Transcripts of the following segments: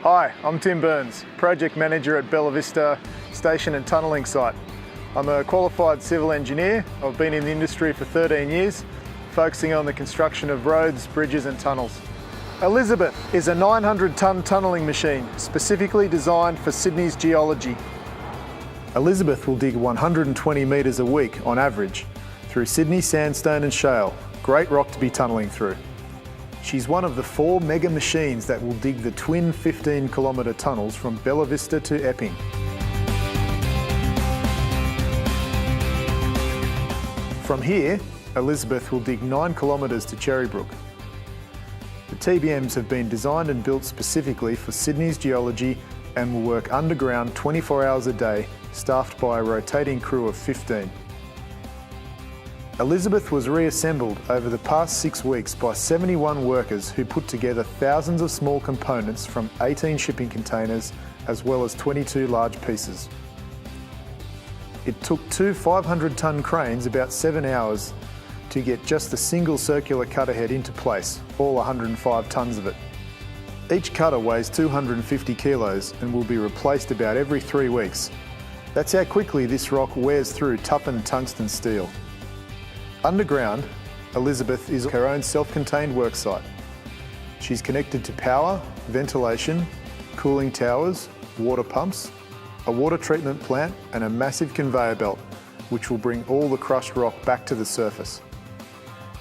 Hi, I'm Tim Burns, Project Manager at Bella Vista Station and Tunnelling Site. I'm a qualified civil engineer. I've been in the industry for 13 years, focusing on the construction of roads, bridges and tunnels. Elizabeth is a 900-tonne tunnelling machine specifically designed for Sydney's geology. Elizabeth will dig 120 metres a week on average through Sydney sandstone and shale, great rock to be tunnelling through. She's one of the 4 mega machines that will dig the twin 15-kilometre tunnels from Bella Vista to Epping. From here, Elizabeth will dig 9 kilometres to Cherrybrook. The TBMs have been designed and built specifically for Sydney's geology and will work underground 24 hours a day, staffed by a rotating crew of 15. Elizabeth was reassembled over the past 6 weeks by 71 workers who put together thousands of small components from 18 shipping containers as well as 22 large pieces. It took 2 500-tonne cranes about 7 hours to get just the single circular cutter head into place, all 105 tonnes of it. Each cutter weighs 250 kilos and will be replaced about every 3 weeks. That's how quickly this rock wears through toughened tungsten steel. Underground, Elizabeth is her own self-contained worksite. She's connected to power, ventilation, cooling towers, water pumps, a water treatment plant and a massive conveyor belt, which will bring all the crushed rock back to the surface.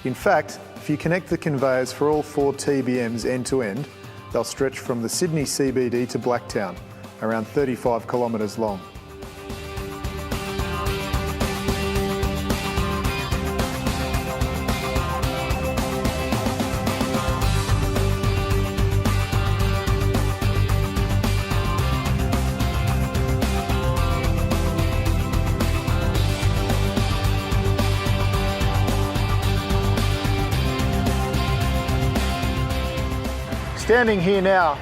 In fact, if you connect the conveyors for all 4 TBMs end to end, they'll stretch from the Sydney CBD to Blacktown, around 35 kilometres long. Standing here now,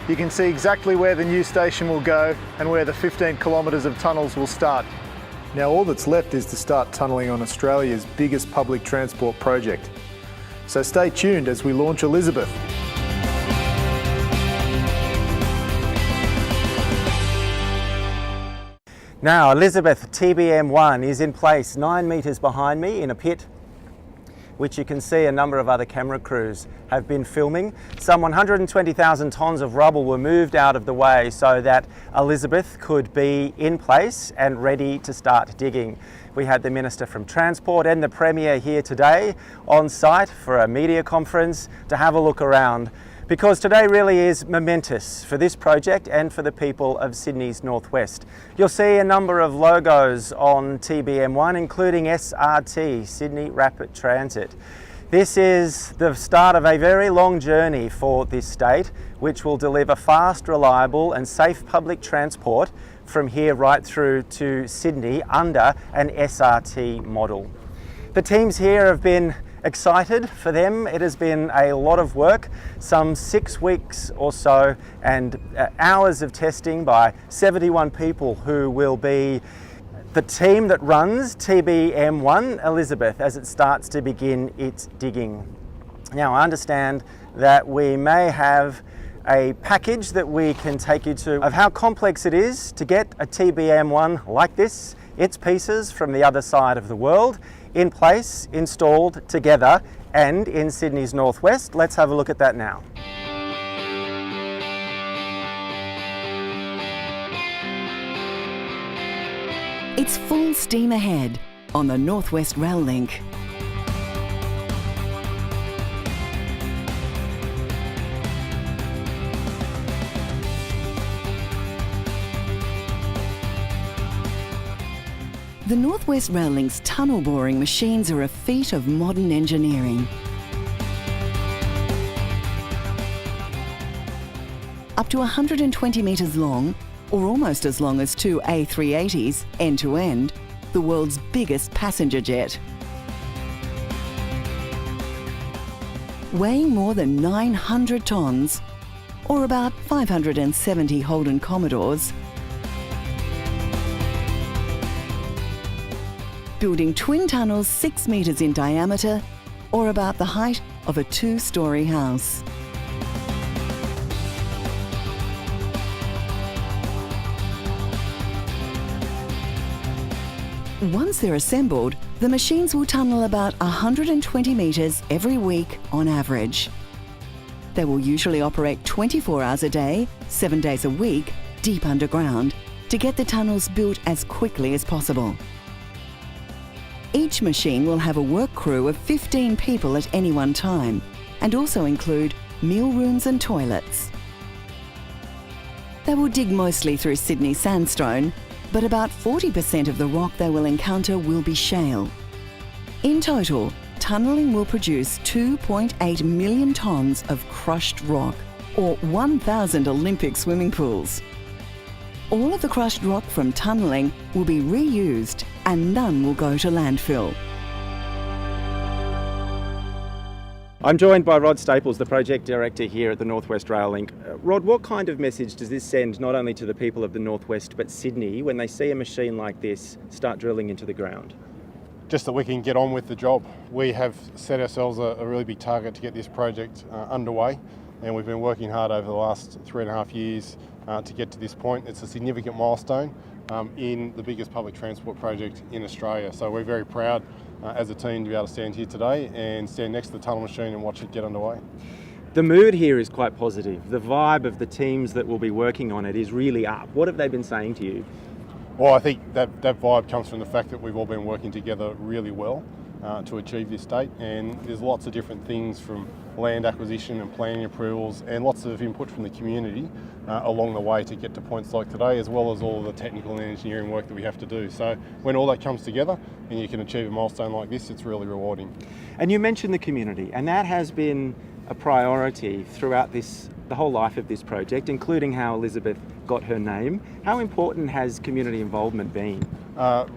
you can see exactly where the new station will go and where the 15 kilometres of tunnels will start. Now all that's left is to start tunnelling on Australia's biggest public transport project. So stay tuned as we launch Elizabeth. Now Elizabeth TBM1 is in place 9 metres behind me in a pit, which you can see a number of other camera crews have been filming. Some 120,000 tonnes of rubble were moved out of the way so that Elizabeth could be in place and ready to start digging. We had the Minister from Transport and the Premier here today on site for a media conference to have a look around, because today really is momentous for this project and for the people of Sydney's northwest. You'll see a number of logos on TBM1, including SRT, Sydney Rapid Transit. This is the start of a very long journey for this state, which will deliver fast, reliable and safe public transport from here right through to Sydney under an SRT model. The teams here have been excited. For them it has been a lot of work, some 6 weeks or so, and hours of testing by 71 people who will be the team that runs TBM1 Elizabeth as it starts to begin its digging. Now I understand that we may have a package that we can take you to of how complex it is to get a TBM1 like this, its pieces from the other side of the world, in place, installed together and in Sydney's northwest. Let's have a look at that now. It's full steam ahead on the North West Rail Link. The North West Rail Link's tunnel boring machines are a feat of modern engineering. Up to 120 metres long, or almost as long as 2 A380s end to end, the world's biggest passenger jet. Weighing more than 900 tonnes, or about 570 Holden Commodores, building twin tunnels 6 metres in diameter, or about the height of a 2-storey house. Once they're assembled, the machines will tunnel about 120 metres every week on average. They will usually operate 24 hours a day, 7 days a week, deep underground, to get the tunnels built as quickly as possible. Each machine will have a work crew of 15 people at any one time, and also include meal rooms and toilets. They will dig mostly through Sydney sandstone, but about 40% of the rock they will encounter will be shale. In total, tunnelling will produce 2.8 million tonnes of crushed rock, or 1,000 Olympic swimming pools. All of the crushed rock from tunnelling will be reused and none will go to landfill. I'm joined by Rod Staples, the project director here at the North West Rail Link. Rod, what kind of message does this send not only to the people of the North West but Sydney when they see a machine like this start drilling into the ground? Just that we can get on with the job. We have set ourselves a really big target to get this project underway, and we've been working hard over the last 3.5 years to get to this point. It's a significant milestone in the biggest public transport project in Australia. So we're very proud as a team to be able to stand here today and stand next to the tunnel machine and watch it get underway. The mood here is quite positive. The vibe of the teams that will be working on it is really up. What have they been saying to you? Well, I think that vibe comes from the fact that we've all been working together really well to achieve this date, and there's lots of different things from land acquisition and planning approvals and lots of input from the community along the way to get to points like today, as well as all of the technical and engineering work that we have to do. So when all that comes together and you can achieve a milestone like this, it's really rewarding. And you mentioned the community, and that has been a priority throughout the whole life of this project, including how Elizabeth got her name. How important has community involvement been?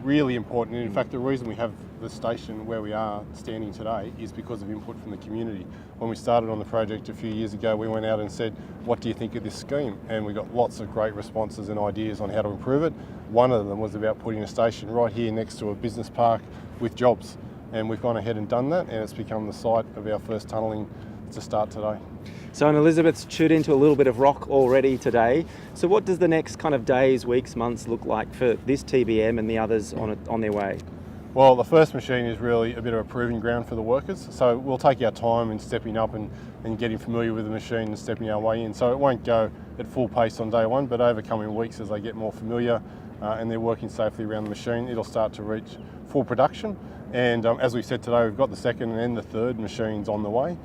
Really important. In fact, the reason we have the station where we are standing today is because of input from the community. When we started on the project a few years ago, we went out and said, what do you think of this scheme? And we got lots of great responses and ideas on how to improve it. One of them was about putting a station right here next to a business park with jobs. And we've gone ahead and done that, and it's become the site of our first tunnelling to start today. So Elizabeth's chewed into a little bit of rock already today. So what does the next kind of days, weeks, months look like for this TBM and the others on their way? Well, the first machine is really a bit of a proving ground for the workers. So we'll take our time in stepping up and getting familiar with the machine and stepping our way in. So it won't go at full pace on day one, but over coming weeks as they get more familiar and they're working safely around the machine, it'll start to reach full production. And as we said today, we've got the second and the third machines on the way.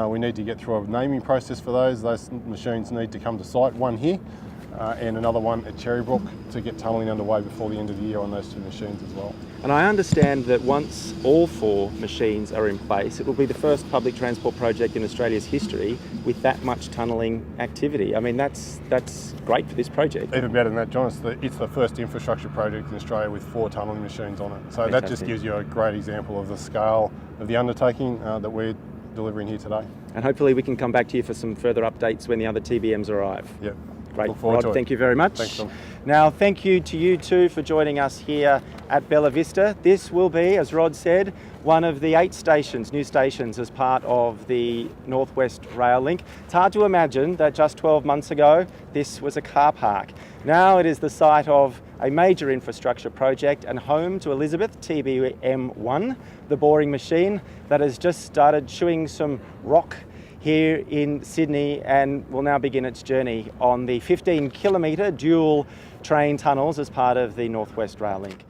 We need to get through a naming process for those. Those machines need to come to site, one here and another one at Cherrybrook, to get tunnelling underway before the end of the year on those two machines as well. And I understand that once all 4 machines are in place, it will be the first public transport project in Australia's history with that much tunnelling activity. I mean, that's great for this project. Even better than that, John, it's the first infrastructure project in Australia with 4 tunnelling machines on it. So Fantastic. That just gives you a great example of the scale of the undertaking that we're delivering here today. And hopefully we can come back to you for some further updates when the other TBMs arrive. Yep. Great. Look forward to Rod, it. thank you very much. Thanks, Tom. Now, thank you to you two for joining us here at Bella Vista. This will be, as Rod said, one of the 8 stations, new stations, as part of the North West Rail Link. It's hard to imagine that just 12 months ago, this was a car park. Now it is the site of a major infrastructure project and home to Elizabeth TBM1, the boring machine that has just started chewing some rock here in Sydney and will now begin its journey on the 15-kilometre dual train tunnels as part of the North West Rail Link.